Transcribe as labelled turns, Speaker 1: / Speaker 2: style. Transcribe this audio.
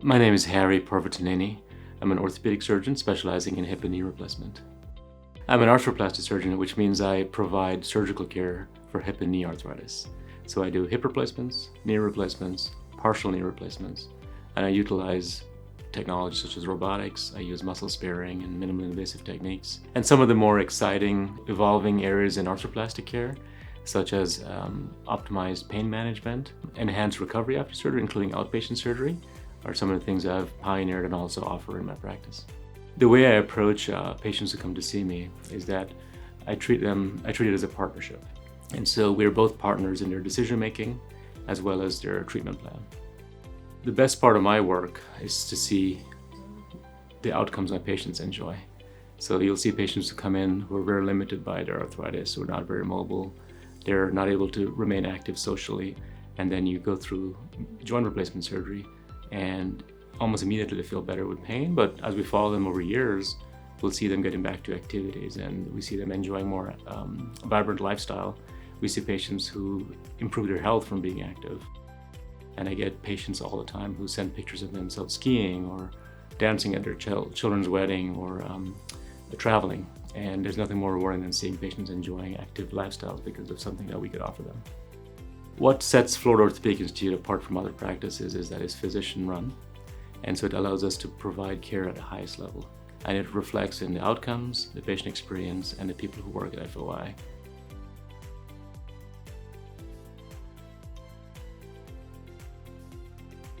Speaker 1: My name is Parvataneni. I'm an orthopedic surgeon specializing in hip and knee replacement. I'm an arthroplasty surgeon, which means I provide surgical care for hip and knee arthritis. So I do hip replacements, knee replacements, partial knee replacements, and I utilize technology such as robotics. I use muscle sparing and minimally invasive techniques. And some of the more exciting, evolving areas in arthroplastic care, such as optimized pain management, enhanced recovery after surgery, including outpatient surgery, are some of the things I've pioneered and also offer in my practice. The way I approach patients who come to see me is that I treat it as a partnership. And so we're both partners in their decision making as well as their treatment plan. The best part of my work is to see the outcomes my patients enjoy. So you'll see patients who come in who are very limited by their arthritis, who are not very mobile, they're not able to remain active socially, and then you go through joint replacement surgery and almost immediately they feel better with pain, but as we follow them over years, we'll see them getting back to activities and we see them enjoying more vibrant lifestyle. We see patients who improve their health from being active. And I get patients all the time who send pictures of themselves skiing or dancing at their children's wedding or traveling. And there's nothing more rewarding than seeing patients enjoying active lifestyles because of something that we could offer them. What sets Florida Orthopedic Institute apart from other practices is that it's physician run. And so it allows us to provide care at the highest level. And it reflects in the outcomes, the patient experience, and the people who work at FOI.